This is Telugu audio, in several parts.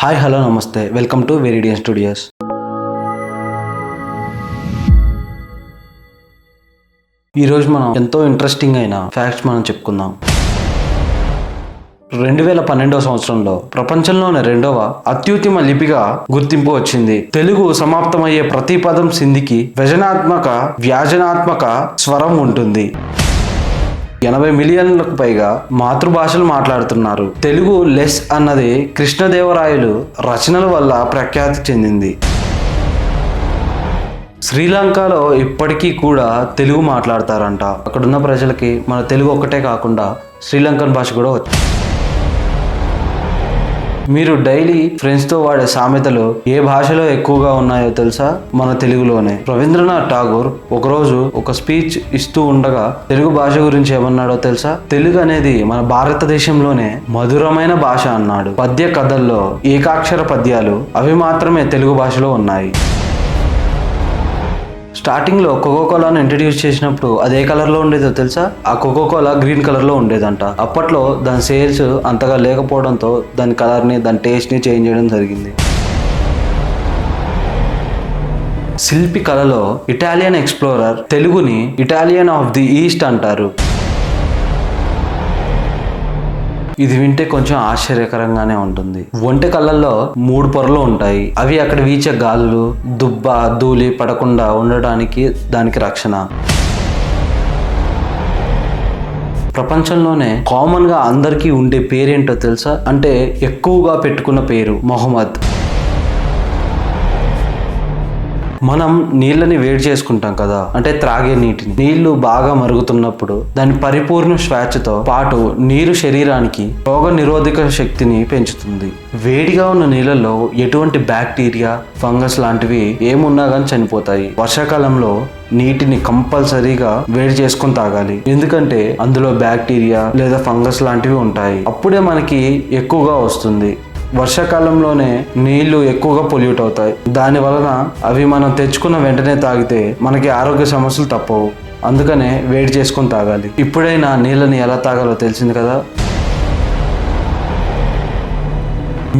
హాయ్ హలో నమస్తే, వెల్కమ్ టు వెరిడియన్ స్టూడియోస్. ఈరోజు మనం ఎంతో ఇంట్రెస్టింగ్ అయిన ఫ్యాక్ట్స్ మనం చెప్పుకుందాం. 2012 సంవత్సరంలో ప్రపంచంలోనే 2వ అత్యుత్తమ లిపిగా గుర్తింపు వచ్చింది. తెలుగు సమాప్తమయ్యే ప్రతి పదం సింధికి వ్యాజనాత్మక స్వరం ఉంటుంది. 80 మిలియన్లకు పైగా మాతృభాషలు మాట్లాడుతున్నారు. తెలుగు లెస్ అన్నది కృష్ణదేవరాయలు రచనల వల్ల ప్రఖ్యాతి చెందింది. శ్రీలంకలో ఇప్పటికీ కూడా తెలుగు మాట్లాడతారంట. అక్కడున్న ప్రజలకి మన తెలుగు ఒక్కటే కాకుండా శ్రీలంకన్ భాష కూడా వచ్చు. మీరు డైలీ ఫ్రెండ్స్తో వాడే సామెతలు ఏ భాషలో ఎక్కువగా ఉన్నాయో తెలుసా? మన తెలుగులోనే. రవీంద్రనాథ్ ఠాగూర్ ఒకరోజు ఒక స్పీచ్ ఇస్తూ ఉండగా తెలుగు భాష గురించి ఏమన్నాడో తెలుసా? తెలుగు అనేది మన భారతదేశంలోనే మధురమైన భాష అన్నాడు. పద్య కథల్లో ఏకాక్షర పద్యాలు అవి మాత్రమే తెలుగు భాషలో ఉన్నాయి. స్టార్టింగ్లో కోకోకోలాను ఇంట్రడ్యూస్ చేసినప్పుడు అది ఏ కలర్లో ఉండేదో తెలుసా? ఆ కోకోకోలా గ్రీన్ కలర్లో ఉండేదంట. అప్పట్లో దాని సేల్స్ అంతగా లేకపోవడంతో దాని కలర్ని, దాని టేస్ట్ని చేంజ్ చేయడం జరిగింది. శిల్పి కళలో ఇటాలియన్ ఎక్స్ప్లోరర్ తెలుగుని ఇటాలియన్ ఆఫ్ ది ఈస్ట్ అంటారు. ఇది వింటే కొంచెం ఆశ్చర్యకరంగానే ఉంటుంది. ఒంటె కళ్ళల్లో 3 పొరలు ఉంటాయి. అవి అక్కడ వీచే గాలులు, దుబ్బ, ధూళి పడకుండా ఉండడానికి దానికి రక్షణ. ప్రపంచంలోనే కామన్ గా అందరికీ ఉండే పేరేంటో తెలుసా? అంటే ఎక్కువగా పెట్టుకున్న పేరు మొహమ్మద్. మనం నీళ్ళని వేడి చేసుకుంటాం కదా, అంటే త్రాగే నీటిని. నీళ్లు బాగా మరుగుతున్నప్పుడు దాని పరిపూర్ణ స్వేచ్ఛతో పాటు నీరు శరీరానికి రోగ నిరోధక శక్తిని పెంచుతుంది. వేడిగా ఉన్న నీళ్ళలో ఎటువంటి బ్యాక్టీరియా, ఫంగస్ లాంటివి ఏమున్నా కానీ చనిపోతాయి. వర్షాకాలంలో నీటిని కంపల్సరీగా వేడి చేసుకొని తాగాలి. ఎందుకంటే అందులో బ్యాక్టీరియా లేదా ఫంగస్ లాంటివి ఉంటాయి. అప్పుడే మనకి ఎక్కువగా వస్తుంది. వర్షాకాలంలోనే నీళ్లు ఎక్కువగా పొల్యూట్ అవుతాయి. దాని వలన అవి మనం తెచ్చుకున్న వెంటనే తాగితే మనకి ఆరోగ్య సమస్యలు తప్పవు. అందుకనే వేడి చేసుకొని తాగాలి. ఇప్పుడైనా నీళ్ళని ఎలా తాగాలో తెలిసింది కదా.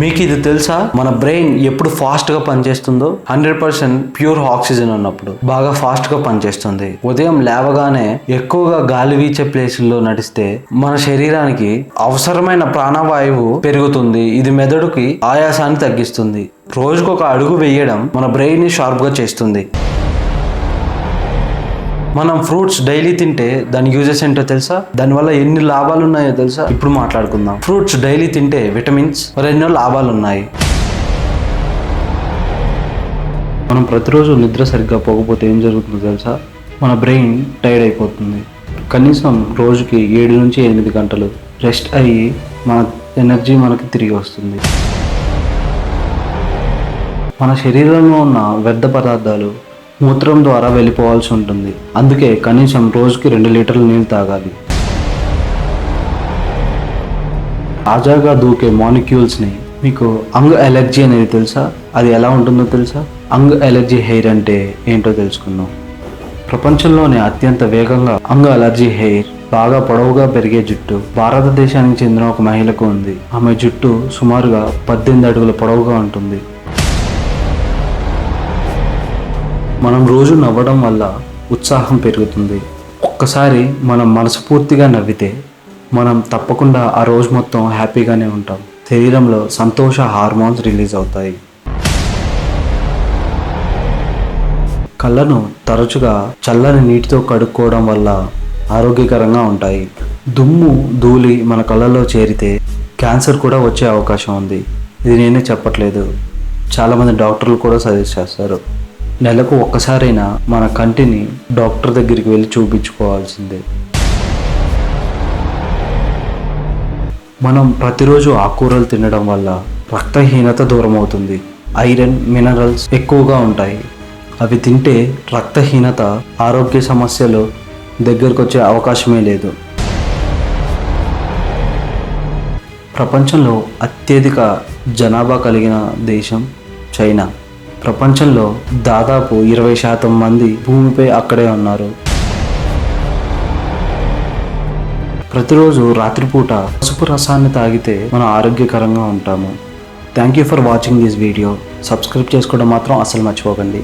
మీకు ఇది తెలుసా? మన బ్రెయిన్ ఎప్పుడు ఫాస్ట్గా పనిచేస్తుందో? 100% ప్యూర్ ఆక్సిజన్ ఉన్నప్పుడు బాగా ఫాస్ట్గా పనిచేస్తుంది. ఉదయం లేవగానే ఎక్కువగా గాలి వీచే ప్లేసుల్లో నడిస్తే మన శరీరానికి అవసరమైన ప్రాణవాయువు పెరుగుతుంది. ఇది మెదడుకి ఆయాసాన్ని తగ్గిస్తుంది. రోజుకొక అడుగు వేయడం మన బ్రెయిన్ని షార్ప్గా చేస్తుంది. మనం ఫ్రూట్స్ డైలీ తింటే దాని యూజెస్ ఏంటో తెలుసా? దానివల్ల ఎన్ని లాభాలు ఉన్నాయో తెలుసా? ఇప్పుడు మాట్లాడుకుందాం. ఫ్రూట్స్ డైలీ తింటే విటమిన్స్ మరెన్నో లాభాలు ఉన్నాయి. మనం ప్రతిరోజు నిద్ర సరిగ్గా పోకపోతే ఏం జరుగుతుందో తెలుసా? మన బ్రెయిన్ టైర్డ్ అయిపోతుంది. కనీసం రోజుకి 7 నుంచి 8 గంటలు రెస్ట్ అయ్యి మన ఎనర్జీ మనకి తిరిగి వస్తుంది. మన శరీరంలో ఉన్న వ్యర్థ పదార్థాలు మూత్రం ద్వారా వెళ్ళిపోవాల్సి ఉంటుంది. అందుకే కనీసం రోజుకి 2 లీటర్ల నీళ్ళు తాగాలి. తాజాగా దూకే మాలిక్యూల్స్ని మీకు అంగ్ ఎలర్జీ అనేది తెలుసా? అది ఎలా ఉంటుందో తెలుసా? అంగ్ ఎలర్జీ హెయిర్ అంటే ఏంటో తెలుసుకుందాం. ప్రపంచంలోనే అత్యంత వేగంగా అంగ్ అలర్జీ హెయిర్, బాగా పొడవుగా పెరిగే జుట్టు భారతదేశానికి చెందిన ఒక మహిళకు ఉంది. ఆమె జుట్టు సుమారుగా 18 అడుగుల పొడవుగా ఉంటుంది. మనం రోజు నవ్వడం వల్ల ఉత్సాహం పెరుగుతుంది. ఒక్కసారి మనం మనస్ఫూర్తిగా నవ్వితే మనం తప్పకుండా ఆ రోజు మొత్తం హ్యాపీగానే ఉంటాం. శరీరంలో సంతోష హార్మోన్స్ రిలీజ్ అవుతాయి. కళ్ళను తరచుగా చల్లని నీటితో కడుక్కోవడం వల్ల ఆరోగ్యకరంగా ఉంటాయి. దుమ్ము, ధూళి మన కళ్ళలో చేరితే క్యాన్సర్ కూడా వచ్చే అవకాశం ఉంది. ఇది నేనే చెప్పట్లేదు, చాలామంది డాక్టర్లు కూడా సజెస్ట్ చేస్తారు. నెలకు ఒక్కసారైనా మన కంటిని డాక్టర్ దగ్గరికి వెళ్ళి చూపించుకోవాల్సిందే. మనం ప్రతిరోజు ఆకుకూరలు తినడం వల్ల రక్తహీనత దూరం అవుతుంది. ఐరన్, మినరల్స్ ఎక్కువగా ఉంటాయి. అవి తింటే రక్తహీనత, ఆరోగ్య సమస్యలు దగ్గరకు వచ్చే అవకాశమే లేదు. ప్రపంచంలో అత్యధిక జనాభా కలిగిన దేశం చైనా. ప్రపంచంలో దాదాపు 20% మంది భూమిపై అక్కడే ఉన్నారు. ప్రతిరోజు రాత్రిపూట పసుపు రసాన్ని తాగితే మనం ఆరోగ్యకరంగా ఉంటాము. Thank you for watching this video. Subscribe చేసుకోవడం మాత్రం అస్సలు మర్చిపోకండి.